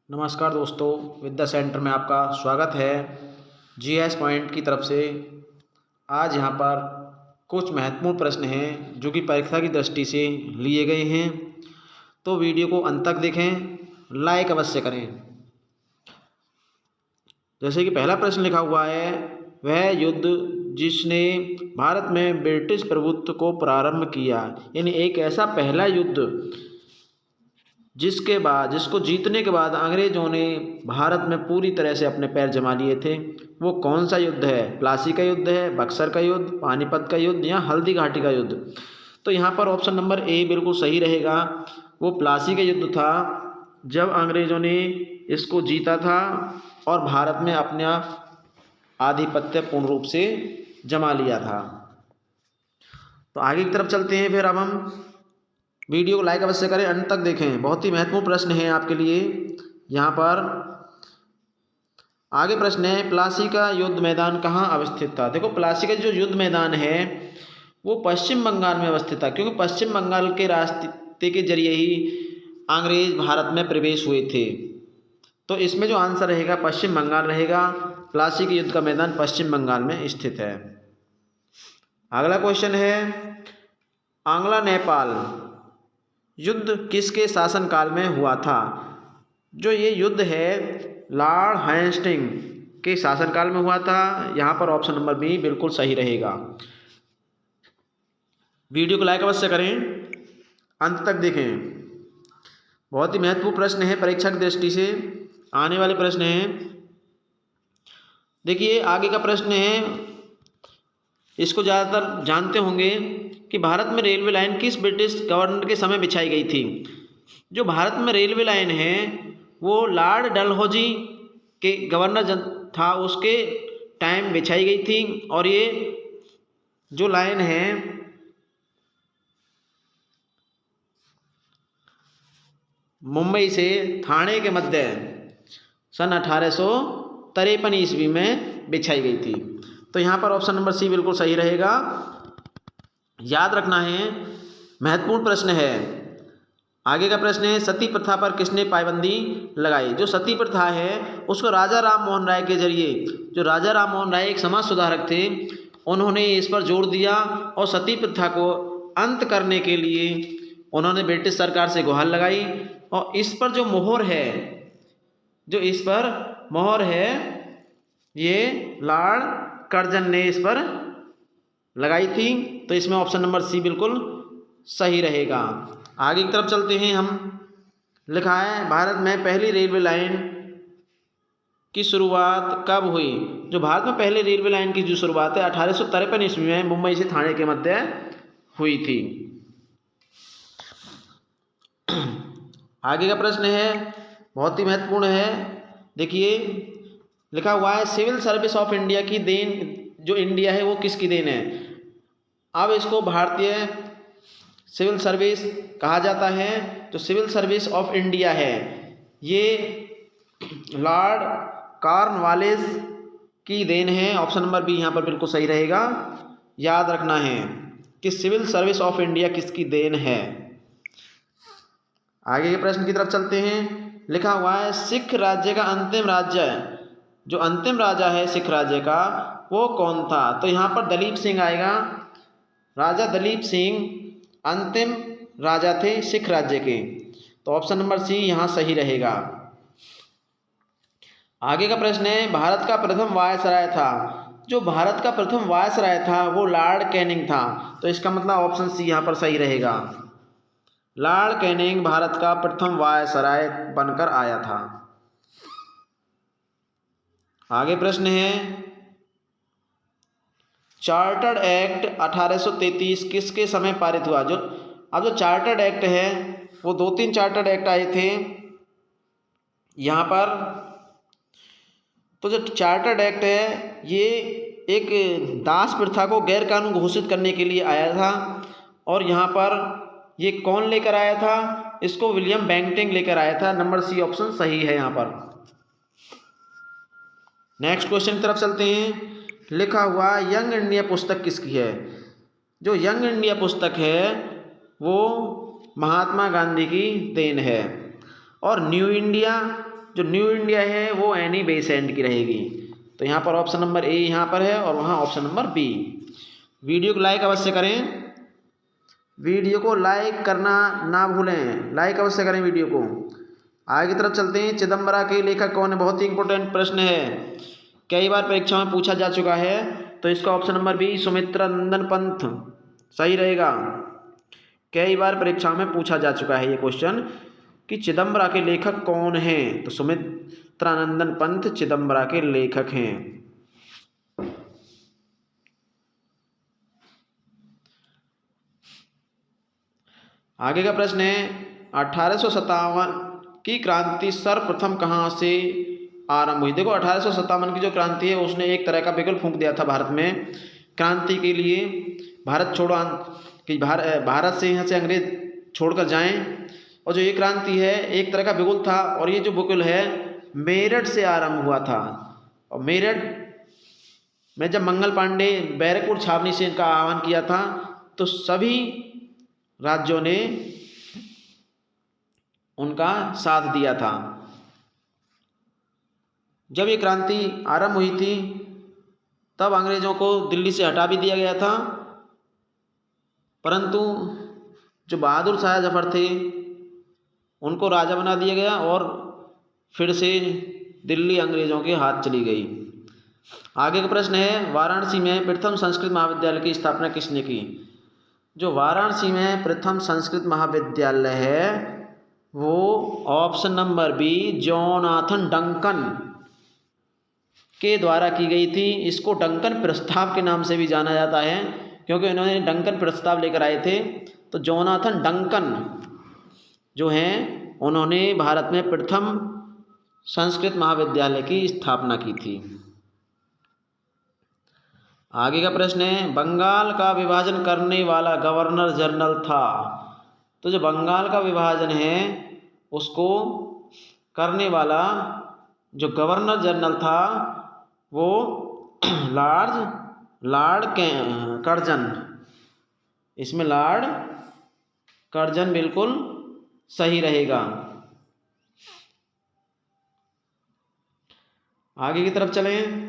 नमस्कार दोस्तों, विद्या सेंटर में आपका स्वागत है। जीएस पॉइंट की तरफ से आज यहाँ पर कुछ महत्वपूर्ण प्रश्न हैं जो कि परीक्षा की दृष्टि से लिए गए हैं। तो वीडियो को अंत तक देखें, लाइक अवश्य करें। जैसे कि पहला प्रश्न लिखा हुआ है, वह युद्ध जिसने भारत में ब्रिटिश प्रभुत्व को प्रारंभ किया, यानी एक ऐसा पहला युद्ध जिसको जीतने के बाद अंग्रेजों ने भारत में पूरी तरह से अपने पैर जमा लिए थे, वो कौन सा युद्ध है? प्लासी का युद्ध है, बक्सर का युद्ध, पानीपत का युद्ध या हल्दी घाटी का युद्ध? तो यहाँ पर ऑप्शन नंबर ए बिल्कुल सही रहेगा। वो प्लासी का युद्ध था, जब अंग्रेजों ने इसको जीता था और भारत में अपना आधिपत्य पूर्ण रूप से जमा लिया था। तो आगे की तरफ चलते हैं। फिर अब हम वीडियो को लाइक अवश्य करें, अंत तक देखें, बहुत ही महत्वपूर्ण प्रश्न है आपके लिए। यहाँ पर आगे प्रश्न है, प्लासी का युद्ध मैदान कहाँ अवस्थित था? देखो, प्लासी का जो युद्ध मैदान है वो पश्चिम बंगाल में अवस्थित था, क्योंकि पश्चिम बंगाल के रास्ते के जरिए ही अंग्रेज भारत में प्रवेश हुए थे। तो इसमें जो आंसर रहेगा पश्चिम बंगाल रहेगा। प्लासी के युद्ध का मैदान पश्चिम बंगाल में स्थित है। अगला क्वेश्चन है, आंग्ला नेपाल युद्ध किसके शासनकाल में हुआ था? जो ये युद्ध है लॉर्ड हेस्टिंग के शासनकाल में हुआ था। यहाँ पर ऑप्शन नंबर बी बिल्कुल सही रहेगा। वीडियो को लाइक अवश्य करें, अंत तक देखें, बहुत ही महत्वपूर्ण प्रश्न है परीक्षा की दृष्टि से आने वाले प्रश्न हैं। देखिए, आगे का प्रश्न है, इसको ज़्यादातर जानते होंगे कि भारत में रेलवे लाइन किस ब्रिटिश गवर्नर के समय बिछाई गई थी? जो भारत में रेलवे लाइन है वो लॉर्ड डलहौजी के गवर्नर था, उसके टाइम बिछाई गई थी। और ये जो लाइन है मुंबई से ठाणे के मध्य सन 1853 ईस्वी में बिछाई गई थी। तो यहाँ पर ऑप्शन नंबर सी बिल्कुल सही रहेगा। याद रखना है, महत्वपूर्ण प्रश्न है। आगे का प्रश्न है, सती प्रथा पर किसने पाबंदी लगाई? जो सती प्रथा है उसको राजा राम मोहन राय के जरिए, जो राजा राम मोहन राय एक समाज सुधारक थे, उन्होंने इस पर जोर दिया और सती प्रथा को अंत करने के लिए उन्होंने ब्रिटिश सरकार से गुहार लगाई। और इस पर जो मोहर है, ये लॉर्ड कर्जन ने इस पर लगाई थी। तो इसमें ऑप्शन नंबर सी बिल्कुल सही रहेगा। आगे की तरफ चलते हैं हम। लिखा है, भारत में पहली रेलवे लाइन की शुरुआत कब हुई? जो भारत में पहले रेलवे लाइन की जो शुरुआत है 1853 ईस्वी में मुंबई से ठाणे के मध्य हुई थी। आगे का प्रश्न है, बहुत ही महत्वपूर्ण है। देखिए, लिखा हुआ है, सिविल सर्विस ऑफ इंडिया की देन, जो इंडिया है वो किसकी देन है? अब इसको भारतीय सिविल सर्विस कहा जाता है। जो सिविल सर्विस ऑफ इंडिया है ये लॉर्ड कॉर्नवालिस की देन है। ऑप्शन नंबर बी यहाँ पर बिल्कुल सही रहेगा। याद रखना है कि सिविल सर्विस ऑफ इंडिया किसकी देन है। आगे के प्रश्न की तरफ चलते हैं। लिखा हुआ है, सिख राज्य का अंतिम राज्य, जो अंतिम राजा है सिख राज्य का, वो कौन था? तो यहाँ पर दलीप सिंह आएगा। राजा दलीप सिंह अंतिम राजा थे सिख राज्य के। तो ऑप्शन नंबर सी यहाँ सही रहेगा। आगे का प्रश्न है, भारत का प्रथम वायसराय था। जो भारत का प्रथम वायसराय था वो लॉर्ड कैनिंग था। तो इसका मतलब ऑप्शन सी यहाँ पर सही रहेगा। लॉर्ड कैनिंग भारत का प्रथम वायसराय बनकर आया था। आगे प्रश्न है, चार्टर्ड एक्ट 1833 किसके समय पारित हुआ? अब जो चार्टर्ड एक्ट है वो 2-3 चार्टर्ड एक्ट आए थे यहाँ पर। तो जो चार्टर्ड एक्ट है ये एक दास प्रथा को गैर कानूनी घोषित करने के लिए आया था। और यहाँ पर ये कौन लेकर आया था? इसको विलियम बेंटिंक लेकर आया था। नंबर सी ऑप्शन सही है यहाँ पर। नेक्स्ट क्वेश्चन की तरफ चलते हैं। लिखा हुआ, यंग इंडिया पुस्तक किसकी है? जो यंग इंडिया पुस्तक है वो महात्मा गांधी की देन है। और न्यू इंडिया जो न्यू इंडिया है वो एनी बेसेंट की रहेगी। तो यहाँ पर ऑप्शन नंबर ए यहाँ पर है और वहाँ ऑप्शन नंबर बी। वीडियो को लाइक अवश्य करें, वीडियो को लाइक करना ना भूलें, लाइक अवश्य करें वीडियो को। आगे की तरफ चलते हैं। चिदम्बरा के लेखक कौन है? बहुत ही इंपॉर्टेंट प्रश्न है, कई बार परीक्षा में पूछा जा चुका है। तो इसका ऑप्शन नंबर बी सुमित्रा नंदन पंत सही रहेगा। कई बार परीक्षा में पूछा जा चुका है ये क्वेश्चन कि चिदम्बरा के लेखक कौन हैं। तो सुमित्रा नंदन पंत चिदम्बरा के लेखक हैं। आगे का प्रश्न है 1857 की क्रांति सर्वप्रथम कहाँ से आरंभ हुई? देखो 1857 की जो क्रांति है उसने एक तरह का बिगुल फूंक दिया था भारत में क्रांति के लिए। भारत छोड़ो कि भारत से यहाँ से अंग्रेज छोड़कर जाएं। और जो ये क्रांति है एक तरह का बिगुल था और ये जो बिगुल है मेरठ से आरंभ हुआ था। और मेरठ में जब मंगल पांडे बैरकपुर छावनी से इनका आह्वान किया था तो सभी राज्यों ने उनका साथ दिया था। जब ये क्रांति आरंभ हुई थी तब अंग्रेजों को दिल्ली से हटा भी दिया गया था, परंतु जो बहादुर शाह जफर थे उनको राजा बना दिया गया और फिर से दिल्ली अंग्रेजों के हाथ चली गई। आगे का प्रश्न है वाराणसी में प्रथम संस्कृत महाविद्यालय की स्थापना किसने की? जो वाराणसी में प्रथम संस्कृत महाविद्यालय है वो option number B Jonathan Duncan के द्वारा की गई थी। इसको डंकन प्रस्ताव के नाम से भी जाना जाता है क्योंकि इन्होंने डंकन प्रस्ताव लेकर आए थे। तो जोनाथन डंकन जो हैं उन्होंने भारत में प्रथम संस्कृत महाविद्यालय की स्थापना की थी। आगे का प्रश्न है बंगाल का विभाजन करने वाला गवर्नर जनरल था। तो जो बंगाल का विभाजन है उसको करने वाला जो गवर्नर जनरल था वो लॉर्ड कर्जन। इसमें लॉर्ड कर्जन बिल्कुल सही रहेगा। आगे की तरफ चलें।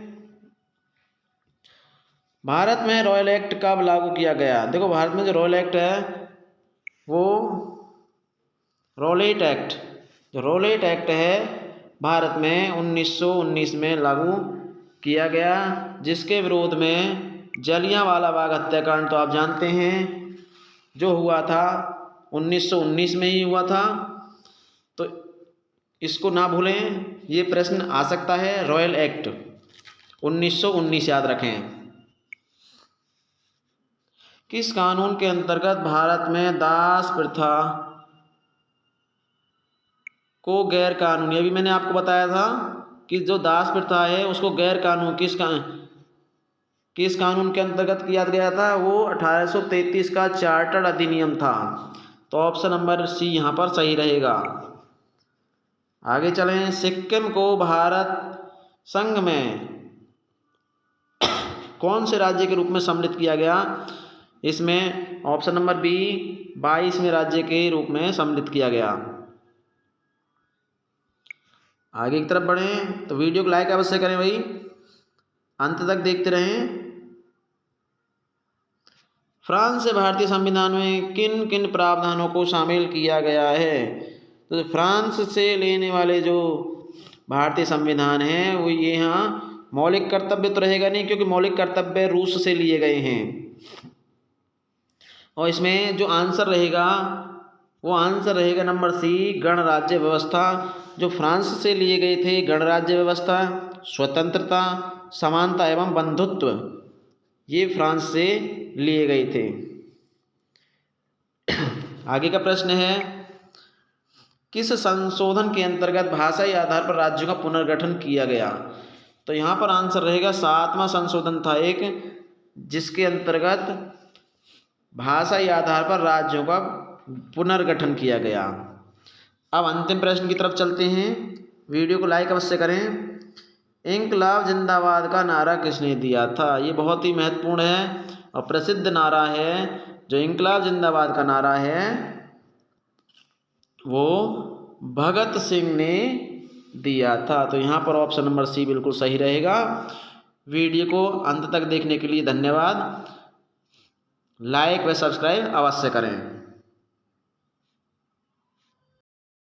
भारत में रॉयल एक्ट कब लागू किया गया? देखो भारत में जो रॉयल एक्ट है वो रॉलेट एक्ट, जो रॉलेट एक्ट है भारत में 1919 में लागू किया गया, जिसके विरोध में जलियांवाला बाग हत्याकांड तो आप जानते हैं जो हुआ था 1919 में ही हुआ था। तो इसको ना भूलें, ये प्रश्न आ सकता है। रॉयल एक्ट 1919 याद रखें। किस कानून के अंतर्गत भारत में दास प्रथा को गैर कानूनी, अभी मैंने आपको बताया था कि जो दास प्रथा है उसको गैर कानून किस कानून के अंतर्गत किया गया था? वो 1833 का चार्टर्ड अधिनियम था। तो ऑप्शन नंबर सी यहाँ पर सही रहेगा। आगे चलें। सिक्किम को भारत संघ में कौन से राज्य के रूप में सम्मिलित किया गया? इसमें ऑप्शन नंबर बी 22वें राज्य के रूप में सम्मिलित किया गया। आगे की तरफ बढ़ें तो वीडियो को लाइक अवश्य करें भाई, अंत तक देखते रहें। फ्रांस से भारतीय संविधान में किन किन प्रावधानों को शामिल किया गया है? तो फ्रांस से लेने वाले जो भारतीय संविधान है वो ये यहाँ मौलिक कर्तव्य तो रहेगा नहीं, क्योंकि मौलिक कर्तव्य रूस से लिए गए हैं। और इसमें जो आंसर रहेगा वो आंसर रहेगा नंबर सी गणराज्य व्यवस्था। जो फ्रांस से लिए गए थे गणराज्य व्यवस्था, स्वतंत्रता, समानता एवं बंधुत्व, ये फ्रांस से लिए गए थे। आगे का प्रश्न है किस संशोधन के अंतर्गत भाषाई आधार पर राज्यों का पुनर्गठन किया गया? तो यहाँ पर आंसर रहेगा 7वां संशोधन था एक, जिसके अंतर्गत भाषाई आधार पर राज्यों का पुनर्गठन किया गया। अब अंतिम प्रश्न की तरफ चलते हैं। वीडियो को लाइक अवश्य करें। इंकलाब जिंदाबाद का नारा किसने दिया था? ये बहुत ही महत्वपूर्ण है और प्रसिद्ध नारा है। जो इंकलाब जिंदाबाद का नारा है वो भगत सिंह ने दिया था। तो यहाँ पर ऑप्शन नंबर सी बिल्कुल सही रहेगा। वीडियो को अंत तक देखने के लिए धन्यवाद। लाइक व सब्सक्राइब अवश्य करें।